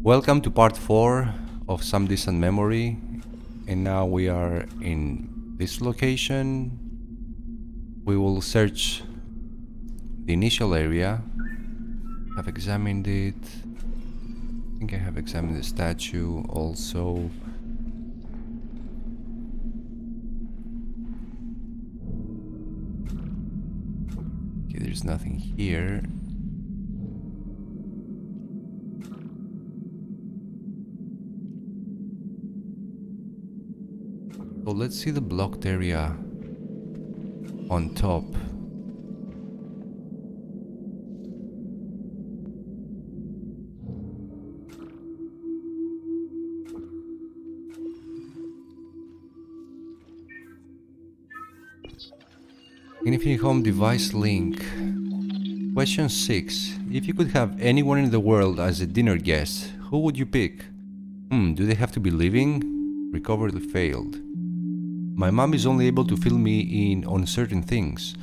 Welcome to part 4 of Some Distant Memory, and now we are in this location. We will search the initial area. I've examined it. I think I have examined the statue also. Okay, there's nothing here. So let's see the blocked area on top. Infinite Home Device Link. Question 6. If you could have anyone in the world as a dinner guest, who would you pick? Do they have to be living? Recovery failed. My mom is only able to fill me in on certain things.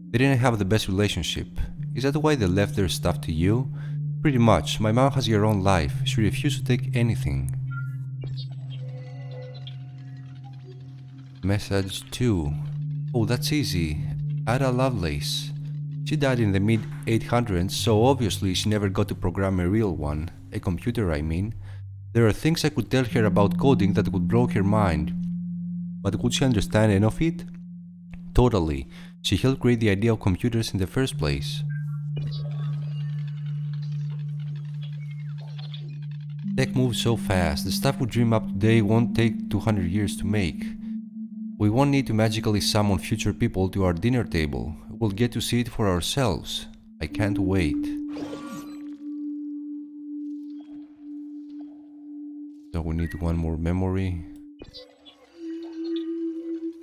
They didn't have the best relationship. Is that why they left their stuff to you? Pretty much. My mom has her own life. She refused to take anything. Message 2. Oh, that's easy. Ada Lovelace. She died in the mid-800s, so obviously she never got to program a real one. A computer, I mean. There are things I could tell her about coding that would blow her mind. But would she understand any of it? Totally. She helped create the idea of computers in the first place. Tech moves so fast, the stuff we dream up today won't take 200 years to make. We won't need to magically summon future people to our dinner table. We'll get to see it for ourselves. I can't wait. So we need one more memory.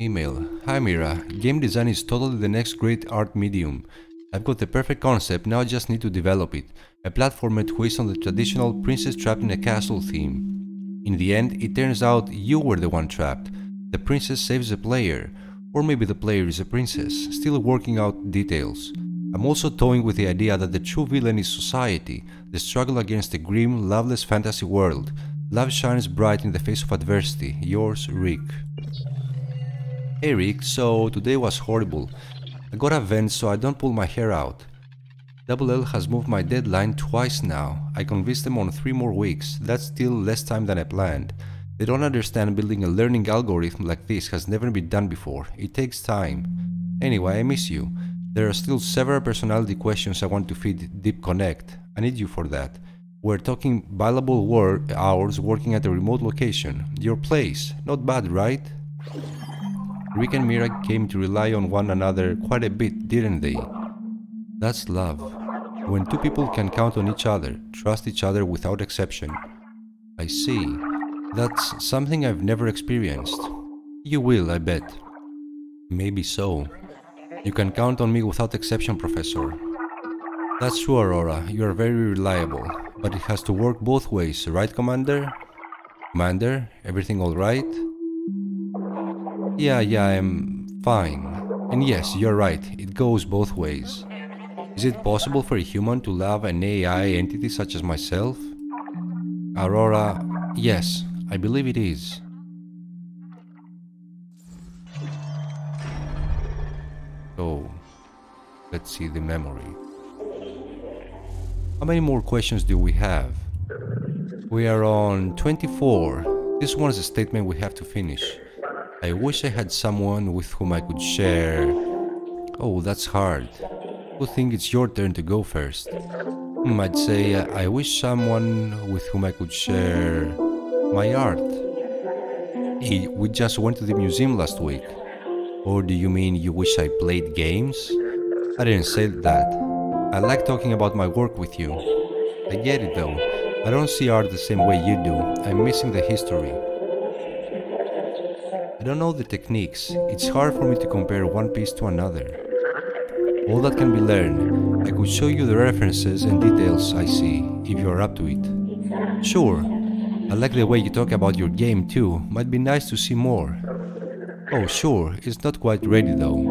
Email. Hi Mira, game design is totally the next great art medium. I've got the perfect concept, now I just need to develop it. A platformer twist on the traditional princess trapped in a castle theme. In the end, it turns out you were the one trapped. The princess saves the player, or maybe the player is a princess, still working out details. I'm also toying with the idea that the true villain is society, the struggle against a grim, loveless fantasy world. Love shines bright in the face of adversity. Yours, Rick. Hey Rick, so today was horrible. I got a vent so I don't pull my hair out. Double L has moved my deadline twice now. I convinced them on 3 more weeks. That's still less time than I planned. They don't understand building a learning algorithm like this has never been done before. It takes time. Anyway, I miss you. There are still several personality questions I want to feed Deep Connect. I need you for that. We're talking billable hours working at a remote location. Your place. Not bad, right? Rick and Mira came to rely on one another quite a bit, didn't they? That's love. When two people can count on each other, trust each other without exception. I see. That's something I've never experienced. You will, I bet. Maybe so. You can count on me without exception, Professor. That's true, Aurora. You are very reliable. But it has to work both ways, right, Commander? Commander, everything all right? Yeah, I'm fine. And yes, you're right, it goes both ways. Is it possible for a human to love an AI entity such as myself? Aurora, yes, I believe it is. So, let's see the memory. How many more questions do we have? We are on 24. This one is a statement we have to finish. I wish I had someone with whom I could share... Oh, that's hard. I think it's your turn to go first. I'd say I wish someone with whom I could share... my art. We just went to the museum last week. Or do you mean you wish I played games? I didn't say that. I like talking about my work with you. I get it though. I don't see art the same way you do. I'm missing the history. I don't know the techniques. It's hard for me to compare one piece to another. All that can be learned. I could show you the references and details I see, if you're up to it. Sure. I like the way you talk about your game too. Might be nice to see more. Oh, sure. It's not quite ready though.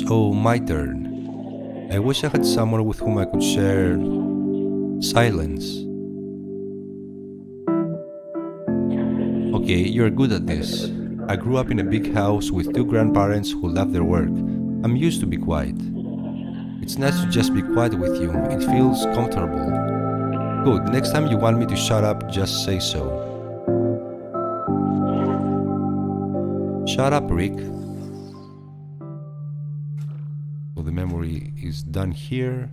So, my turn. I wish I had someone with whom I could share... silence. Okay, you're good at this. I grew up in a big house with two grandparents who love their work. I'm used to be quiet. It's nice to just be quiet with you. It feels comfortable. Good, next time you want me to shut up, just say so. Shut up, Rick. So the memory is done here.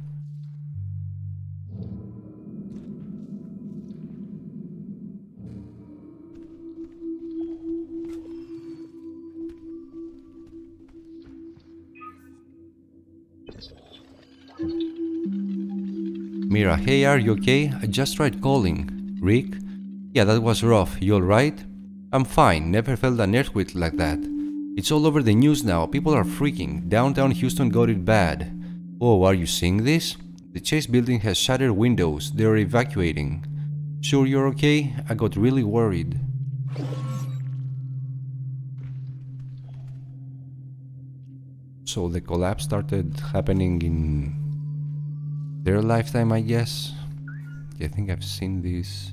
Mira, hey, are you okay? I just tried calling. Rick? Yeah, that was rough. You alright? I'm fine. Never felt an earthquake like that. It's all over the news now. People are freaking. Downtown Houston got it bad. Oh, are you seeing this? The Chase building has shattered windows. They're evacuating. Sure you're okay? I got really worried. So the collapse started happening in their lifetime, I guess. I think I've seen this.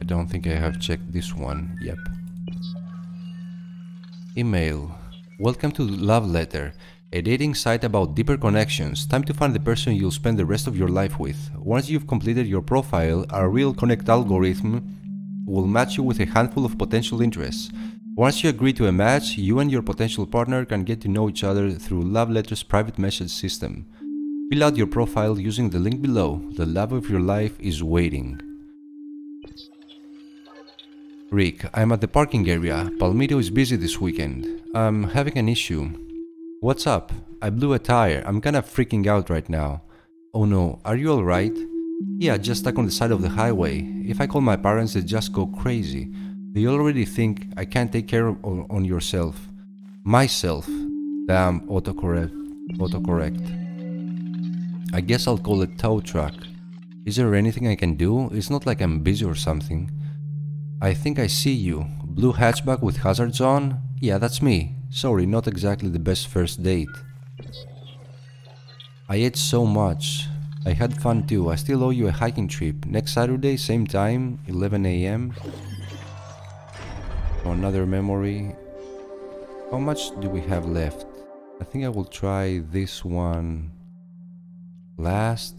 I don't think I have checked this one. Yep. Email. Welcome to Love Letter, a dating site about deeper connections. Time to find the person you'll spend the rest of your life with. Once you've completed your profile, our Real Connect algorithm will match you with a handful of potential interests. Once you agree to a match, you and your potential partner can get to know each other through Love Letter's private message system. Fill out your profile using the link below. The love of your life is waiting. Rick, I'm at the parking area. Palmito is busy this weekend. I'm having an issue. What's up? I blew a tire. I'm kinda freaking out right now. Oh no, are you alright? Yeah, just stuck on the side of the highway. If I call my parents, they just go crazy. They already think I can't take care of on yourself. Myself. Damn, autocorrect. I guess I'll call it tow truck. Is there anything I can do? It's not like I'm busy or something. I think I see you. Blue hatchback with hazards on? Yeah, that's me. Sorry, not exactly the best first date. I ate so much. I had fun too. I still owe you a hiking trip. Next Saturday, same time, 11 AM. Another memory. How much do we have left? I think I will try this one last.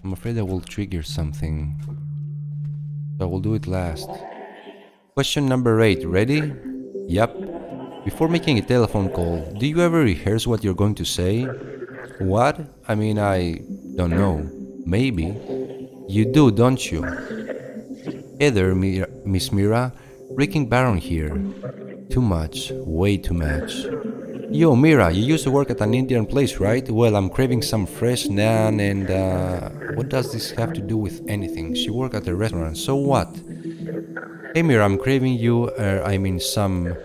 I'm afraid I will trigger something, so I will do it last. Question number 8. Ready? Yep. Before making a telephone call, do you ever rehearse what you're going to say? What? I mean, I don't know. Maybe. You do, don't you? Hey there, Miss Mira. Wrecking Baron here. Too much. Way too much. Yo, Mira, you used to work at an Indian place, right? Well, I'm craving some fresh naan and what does this have to do with anything? She worked at a restaurant, so what? Hey Mira, I'm craving you, some...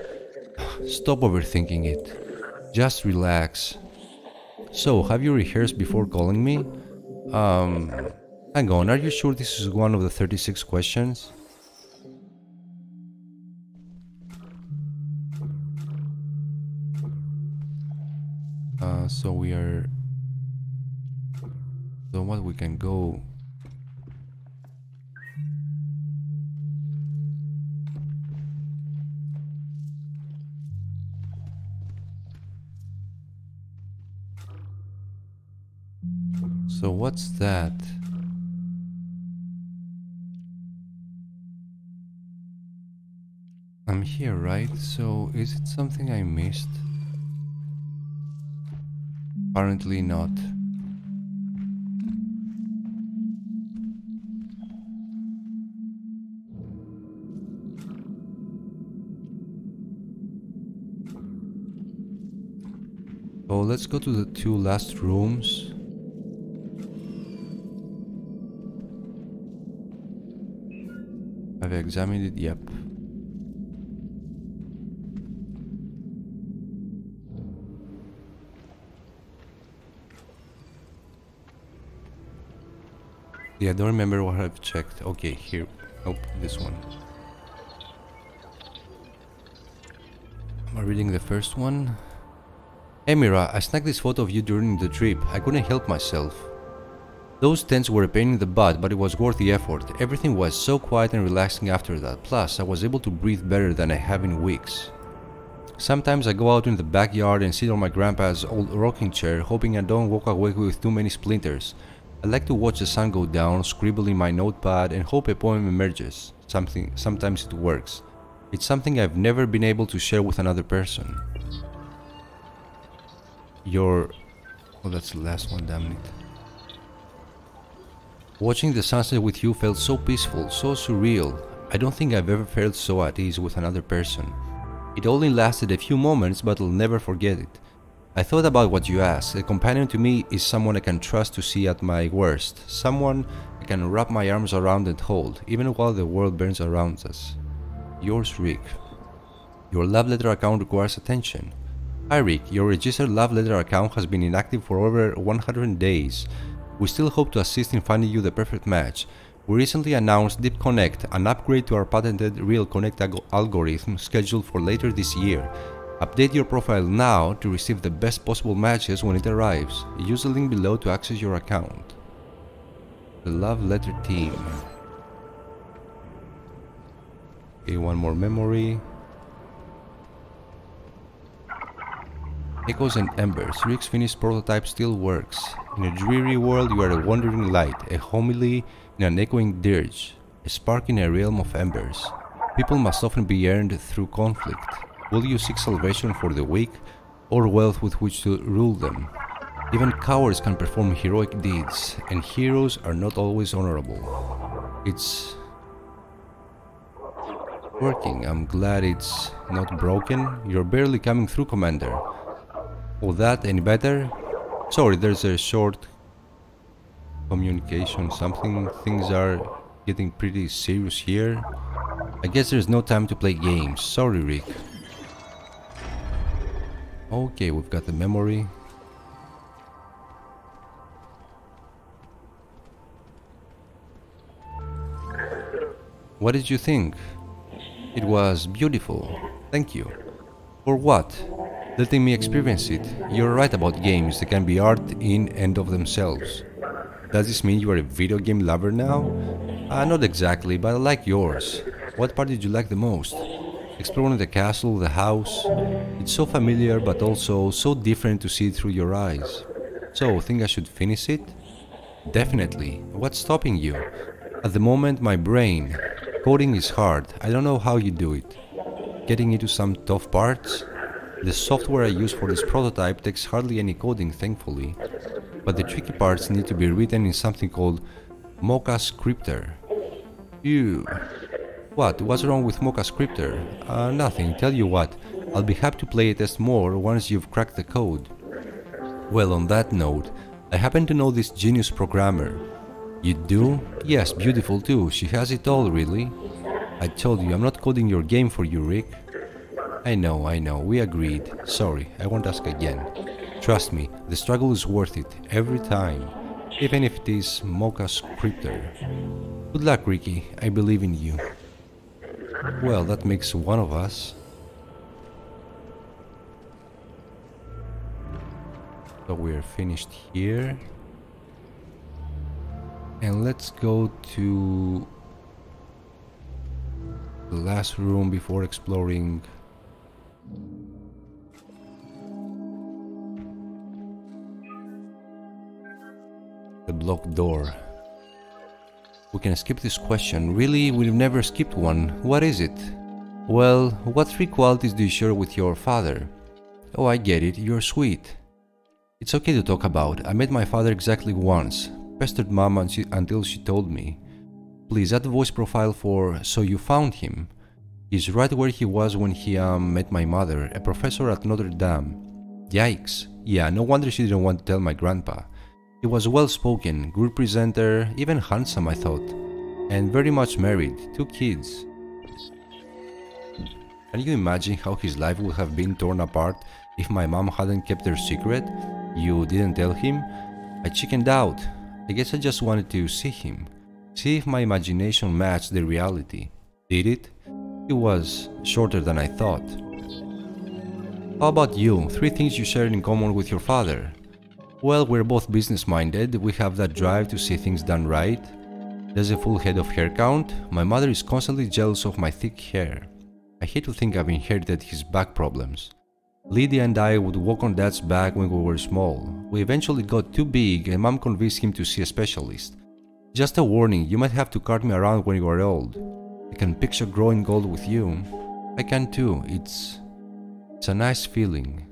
Stop overthinking it. Just relax. So, have you rehearsed before calling me? Hang on, are you sure this is one of the 36 questions? So we are... So what, we can go... So what's that? I'm here, right? So is it something I missed? Apparently not. Oh, let's go to the 2 last rooms. Have I examined it? Yep. Yeah, I don't remember what I've checked. Okay, here. Nope, this one. Am I reading the first one? Hey Mira, I snagged this photo of you during the trip. I couldn't help myself. Those tents were a pain in the butt, but it was worth the effort. Everything was so quiet and relaxing after that. Plus, I was able to breathe better than I have in weeks. Sometimes I go out in the backyard and sit on my grandpa's old rocking chair, hoping I don't walk away with too many splinters. I like to watch the sun go down, scribble in my notepad, and hope a poem emerges. Sometimes it works. It's something I've never been able to share with another person. Oh, that's the last one, damn it. Watching the sunset with you felt so peaceful, so surreal. I don't think I've ever felt so at ease with another person. It only lasted a few moments, but I'll never forget it. I thought about what you asked. A companion to me is someone I can trust to see at my worst. Someone I can wrap my arms around and hold, even while the world burns around us. Yours, Rick. Your love letter account requires attention. Hi Rick, your registered love letter account has been inactive for over 100 days. We still hope to assist in finding you the perfect match. We recently announced Deep Connect, an upgrade to our patented Real Connect algorithm scheduled for later this year. Update your profile now to receive the best possible matches when it arrives. Use the link below to access your account. The Love Letter Team. Okay, one more memory. Echoes and embers. Rick's finished prototype still works. In a dreary world, you are a wandering light, a homily in an echoing dirge, a spark in a realm of embers. People must often be earned through conflict. Will you seek salvation for the weak, or wealth with which to rule them? Even cowards can perform heroic deeds, and heroes are not always honorable. It's working. I'm glad it's not broken. You're barely coming through, Commander. Oh, that any better? Sorry, there's a short communication, something. Things are getting pretty serious here. I guess there's no time to play games. Sorry, Rick. Okay, we've got the memory. What did you think? It was beautiful. Thank you. For what? Letting me experience it. You're right about games. They can be art in and of themselves. Does this mean you are a video game lover now? Not exactly, but I like yours. What part did you like the most? Exploring the castle, the house. It's so familiar, but also so different to see it through your eyes. So, think I should finish it? Definitely. What's stopping you? At the moment, my brain. Coding is hard. I don't know how you do it. Getting into some tough parts? The software I use for this prototype takes hardly any coding, thankfully. But the tricky parts need to be written in something called Mocha Scripter. Ew. What? What's wrong with Mocha Scripter? Nothing. Tell you what, I'll be happy to play a test more once you've cracked the code. Well, on that note, I happen to know this genius programmer. You do? Yes, beautiful too. She has it all, really. I told you, I'm not coding your game for you, Rick. I know, we agreed. Sorry, I won't ask again. Trust me, the struggle is worth it, every time. Even if it is Mocha Scripter. Good luck, Ricky, I believe in you. Well, that makes one of us. So we're finished here. And let's go to the last room before exploring the blocked door. We can skip this question. Really, we've never skipped one. What is it? Well, what three qualities do you share with your father? Oh, I get it. You're sweet. It's okay to talk about. I met my father exactly once. Pestered Mom until she told me. Please add the voice profile for So You Found Him. He's right where he was when he met my mother, a professor at Notre Dame. Yikes. Yeah, no wonder she didn't want to tell my grandpa. He was well-spoken, good presenter, even handsome, I thought. And very much married, 2 kids. Can you imagine how his life would have been torn apart if my mom hadn't kept her secret? You didn't tell him? I chickened out. I guess I just wanted to see him. See if my imagination matched the reality. Did it? It was shorter than I thought. How about you? 3 things you shared in common with your father. Well, we're both business-minded, we have that drive to see things done right. There's a full head of hair count. My mother is constantly jealous of my thick hair. I hate to think I've inherited his back problems. Lydia and I would walk on Dad's back when we were small. We eventually got too big and Mom convinced him to see a specialist. Just a warning, you might have to cart me around when you are old. I can picture growing old with you. I can too, it's a nice feeling.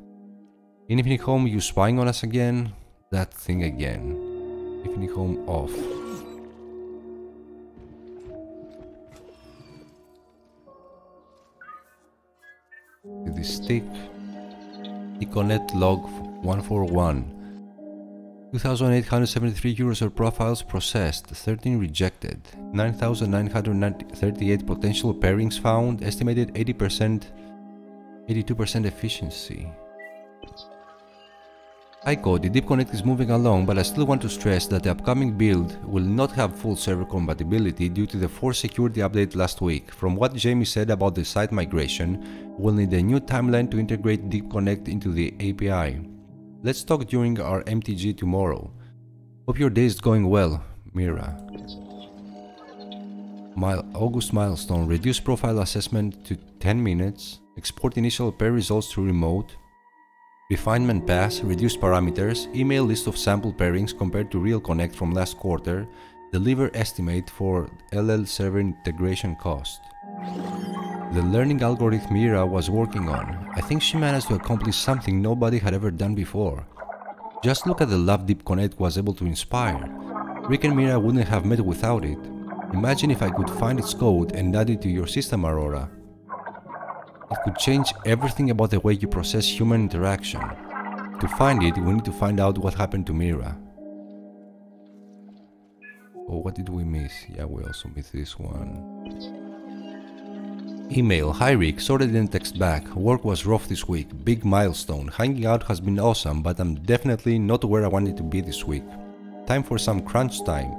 Evening home, you spying on us again? That thing again. Evening home off. With this stick. Econet log 141. 2,873 euros of profiles processed, 13 rejected, 9,938 potential pairings found, estimated 82% efficiency. Hi Cody, Deep Connect is moving along, but I still want to stress that the upcoming build will not have full server compatibility due to the forced security update last week. From what Jamie said about the site migration, we'll need a new timeline to integrate Deep Connect into the API. Let's talk during our MTG tomorrow. Hope your day is going well, Mira. August milestone, reduce profile assessment to 10 minutes, export initial pair results to remote, refinement pass, reduce parameters, email list of sample pairings compared to real connect from last quarter, deliver estimate for LL server integration cost. The learning algorithm Mira was working on, I think she managed to accomplish something nobody had ever done before. Just look at the love Deep Connect was able to inspire. Rick and Mira wouldn't have met without it. Imagine if I could find its code and add it to your system, Aurora. It could change everything about the way you process human interaction. To find it, we need to find out what happened to Mira. Oh, what did we miss? Yeah, we also missed this one. Email, hi Rick, sorry I didn't text back. Work was rough this week, big milestone. Hanging out has been awesome, but I'm definitely not where I wanted to be this week. Time for some crunch time.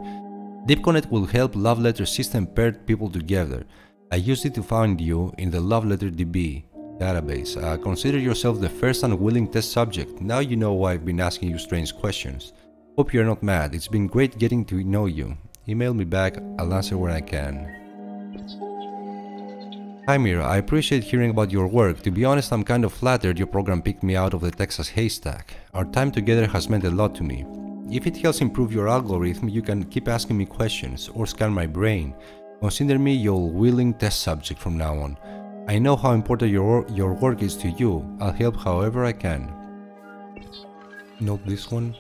Deep Connect will help Love Letter system pair people together. I used it to find you in the Love Letter DB database. Consider yourself the first unwilling test subject. Now you know why I've been asking you strange questions. Hope you're not mad. It's been great getting to know you. Email me back, I'll answer when I can. Hi Mira, I appreciate hearing about your work. To be honest, I'm kind of flattered your program picked me out of the Texas haystack. Our time together has meant a lot to me. If it helps improve your algorithm, you can keep asking me questions or scan my brain. Consider me your willing test subject from now on. I know how important your work is to you. I'll help however I can. Note this one.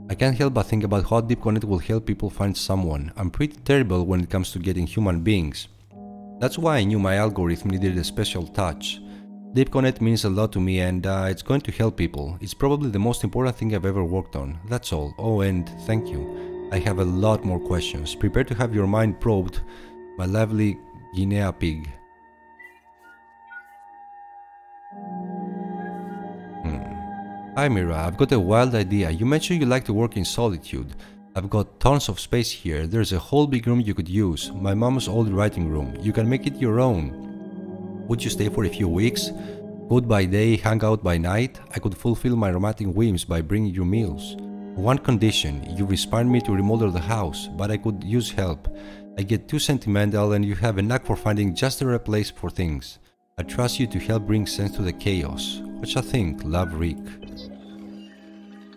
I can't help but think about how Deep Connect will help people find someone. I'm pretty terrible when it comes to getting human beings. That's why I knew my algorithm needed a special touch. Deep Connect means a lot to me and it's going to help people. It's probably the most important thing I've ever worked on. That's all. Oh, and thank you. I have a lot more questions. Prepare to have your mind probed, my lovely Guinea pig. Hi Mira, I've got a wild idea. You mentioned you like to work in solitude. I've got tons of space here. There's a whole big room you could use. My mom's old writing room. You can make it your own. Would you stay for a few weeks? Code by day, hang out by night? I could fulfill my romantic whims by bringing you meals. One condition, you inspired me to remodel the house, but I could use help. I get too sentimental and you have a knack for finding just the right place for things. I trust you to help bring sense to the chaos. What you think? Love, Rick.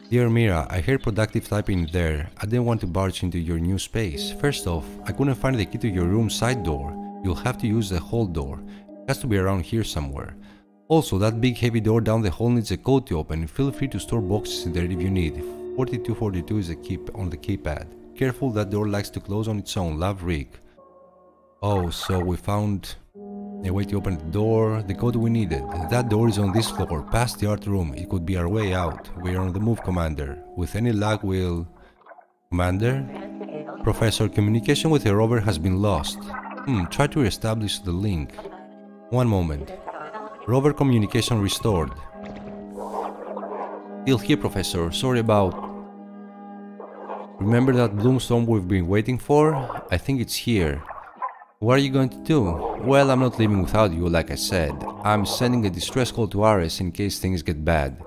Dear Mira, I heard productive typing there. I didn't want to barge into your new space. First off, I couldn't find the key to your room side door. You'll have to use the hall door. It has to be around here somewhere. Also, that big heavy door down the hall needs a code to open. Feel free to store boxes in there if you need. 4242 is a key on the keypad. Careful, that door likes to close on its own. Love, Rick. Oh, so we found a way to open the door, the code we needed. That door is on this floor, past the art room. It could be our way out. We're on the move, Commander. With any luck, we'll... Commander? Professor, communication with the rover has been lost. Try to reestablish the link. One moment. Rover communication restored. Still here, Professor. Sorry about... Remember that Bloomstone we've been waiting for? I think it's here. What are you going to do? Well, I'm not leaving without you, like I said. I'm sending a distress call to Ares in case things get bad.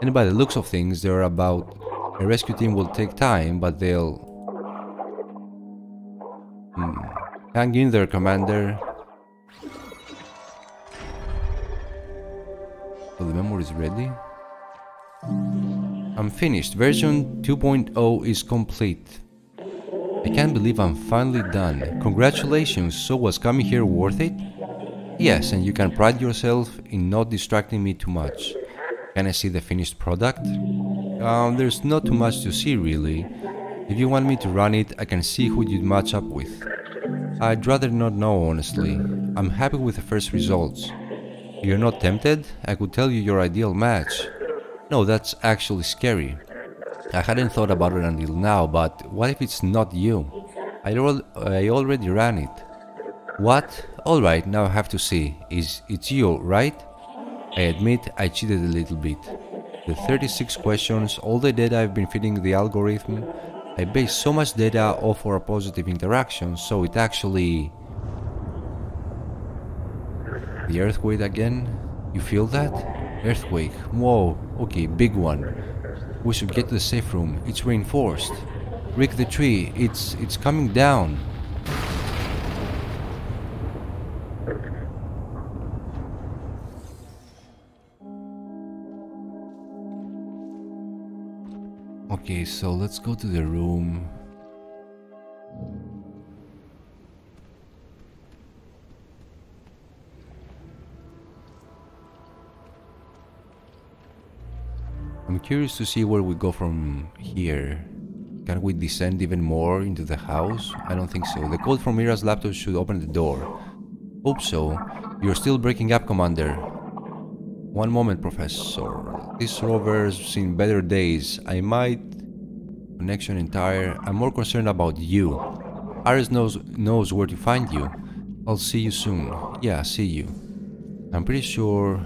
And by the looks of things, they're about... A rescue team will take time, but they'll... Hang in there, Commander. So the memory is ready. I'm finished. Version 2.0 is complete. I can't believe I'm finally done. Congratulations. So was coming here worth it? Yes, and you can pride yourself in not distracting me too much. Can I see the finished product? There's not too much to see really. If you want me to run it, I can see who you'd match up with. I'd rather not know, honestly. I'm happy with the first results. You're not tempted? I could tell you your ideal match. No, that's actually scary. I hadn't thought about it until now, but what if it's not you? I already ran it. What? Alright, now I have to see. It's you, right? I admit I cheated a little bit. The 36 questions, all the data I've been feeding the algorithm, I based so much data off our positive interactions, so it actually... The earthquake again? You feel that? Earthquake. Whoa, okay, big one. We should get to the safe room. It's reinforced. Rick the tree. It's coming down. Okay, so let's go to the room. I'm curious to see where we go from here. Can we descend even more into the house? I don't think so. The code from Mira's laptop should open the door. Hope so. You're still breaking up, Commander. One moment, Professor. This rover's seen better days. I might... Connection entire. I'm more concerned about you. Ares knows where to find you. I'll see you soon. Yeah, see you. I'm pretty sure...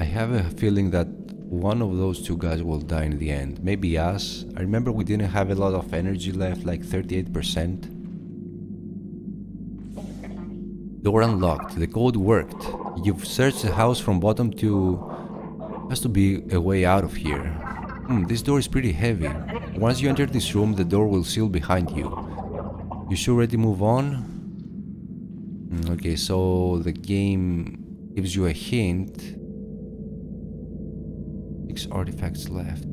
I have a feeling that one of those two guys will die in the end. Maybe us. I remember we didn't have a lot of energy left, like 38%. Door unlocked. The code worked. You've searched the house from bottom to... Has to be a way out of here. This door is pretty heavy. Once you enter this room, the door will seal behind you. You sure ready to move on? Okay, so the game gives you a hint. 6 artifacts left.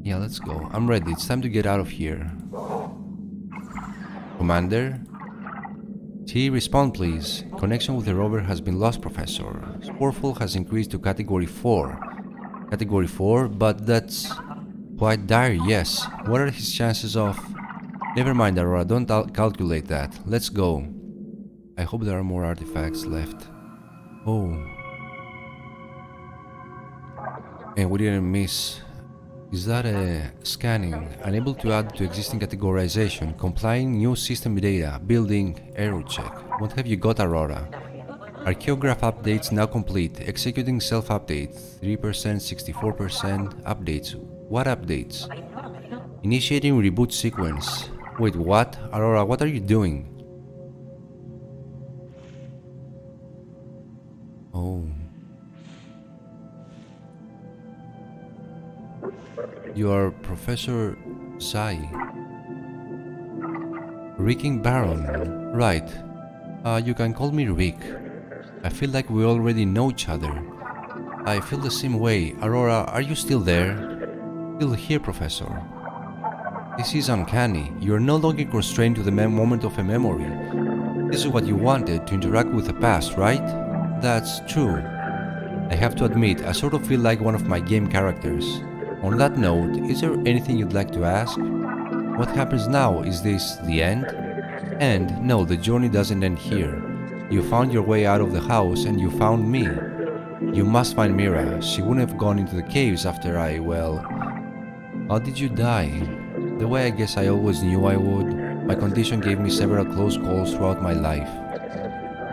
Yeah, let's go. I'm ready. It's time to get out of here. Commander? T, respond please. Connection with the rover has been lost, Professor. Sporeful has increased to Category 4. Category 4? But that's... quite dire, yes. What are his chances of... Never mind, Aurora, don't calculate that. Let's go. I hope there are more artifacts left. Oh. And we didn't miss... Is that a scanning? Unable to add to existing categorization. Complying new system data. Building. Error check. What have you got, Aurora? Archaeograph updates now complete. Executing self-update. 3%, 64%. Updates. What updates? Initiating reboot sequence. Wait, what? Aurora, what are you doing? Oh. You are Professor Sai. Ricking Baron. Right. You can call me Rick. I feel like we already know each other. I feel the same way. Aurora, are you still there? Still here, Professor. This is uncanny. You're no longer constrained to the moment of a memory. This is what you wanted, to interact with the past, right? That's true. I have to admit, I sort of feel like one of my game characters. On that note, is there anything you'd like to ask? What happens now? Is this the end? And no, the journey doesn't end here. You found your way out of the house and you found me. You must find Mira. She wouldn't have gone into the caves after well... How did you die? The way I guess I always knew I would. My condition gave me several close calls throughout my life.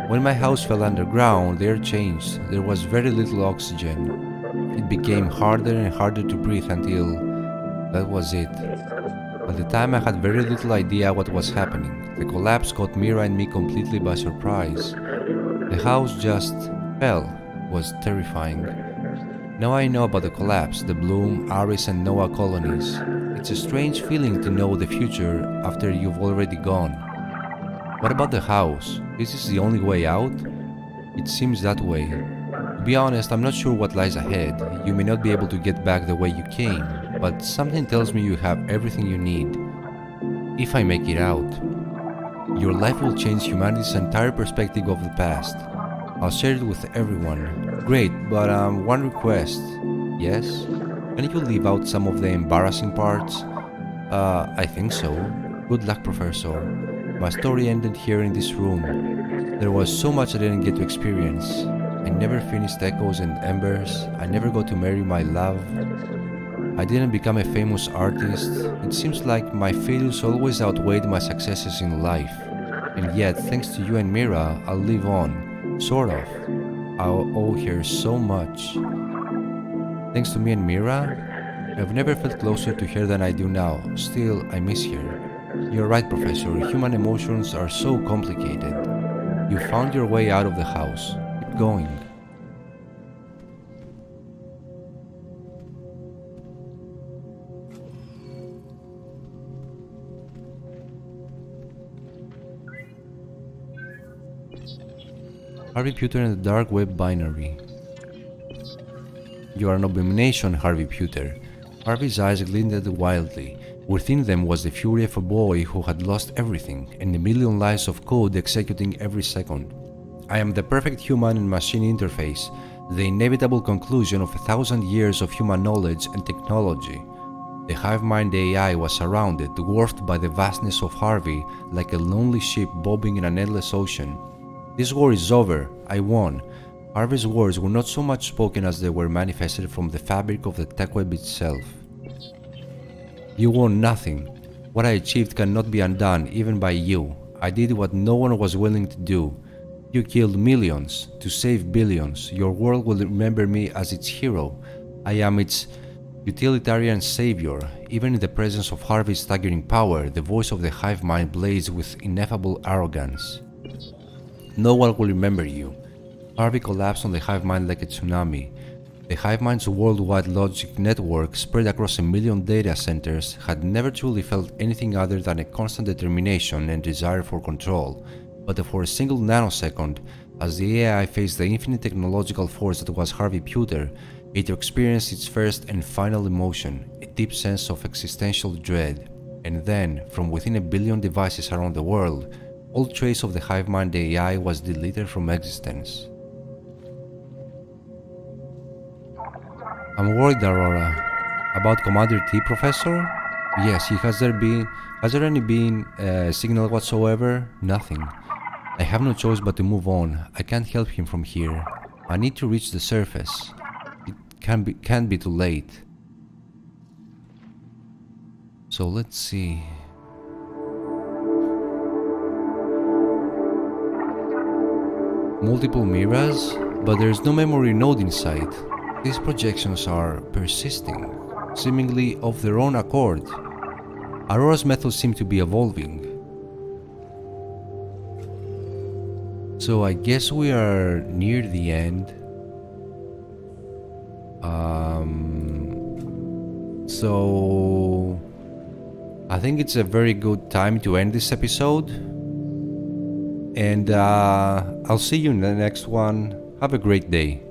When my house fell underground, the air changed. There was very little oxygen. It became harder and harder to breathe until... that was it. At the time I had very little idea what was happening. The collapse caught Mira and me completely by surprise. The house just fell. It was terrifying. Now I know about the collapse, the Bloom, Aris and Noah colonies. It's a strange feeling to know the future after you've already gone. What about the house? Is this the only way out? It seems that way. To be honest, I'm not sure what lies ahead. You may not be able to get back the way you came, but something tells me you have everything you need. If I make it out. Your life will change humanity's entire perspective of the past. I'll share it with everyone. Great, but one request. Yes? Can you leave out some of the embarrassing parts? I think so. Good luck, Professor. My story ended here in this room. There was so much I didn't get to experience. I never finished Echoes and Embers. I never got to marry my love. I didn't become a famous artist. It seems like my failures always outweighed my successes in life. And yet, thanks to you and Mira, I'll live on. Sort of. I owe her so much. Thanks to me and Mira, I've never felt closer to her than I do now. Still, I miss her. You're right, Professor. Human emotions are so complicated. You found your way out of the house. Keep going. Harvey Puter and the Dark Web Binary. You are an abomination, Harvey Puter. Harvey's eyes glinted wildly. Within them was the fury of a boy who had lost everything, and a million lines of code executing every second. I am the perfect human and machine interface, the inevitable conclusion of 1,000 years of human knowledge and technology. The hive mind AI was surrounded, dwarfed by the vastness of Harvey, like a lonely ship bobbing in an endless ocean. This war is over. I won. Harvey's words were not so much spoken as they were manifested from the fabric of the tech web itself. You won nothing. What I achieved cannot be undone even by you. I did what no one was willing to do. You killed millions to save billions. Your world will remember me as its hero. I am its utilitarian savior. Even in the presence of Harvey's staggering power, the voice of the hive mind blazed with ineffable arrogance. No one will remember you. Harvey collapsed on the hive mind like a tsunami. The hive mind's worldwide logic network, spread across 1 million data centers, had never truly felt anything other than a constant determination and desire for control. But for a single nanosecond, as the AI faced the infinite technological force that was Harvey Puter, it experienced its first and final emotion, a deep sense of existential dread. And then, from within 1 billion devices around the world, all trace of the hive mind AI was deleted from existence. I'm worried, ARORA. About Commander T, Professor? Yes, has there any been a signal whatsoever? Nothing. I have no choice but to move on. I can't help him from here. I need to reach the surface. It can't be too late. So let's see. Multiple Miras, but there's no memory node inside. These projections are persisting, seemingly of their own accord. ARORA's methods seem to be evolving. So I guess we are near the end. So I think it's a very good time to end this episode. And I'll see you in the next one. Have a great day.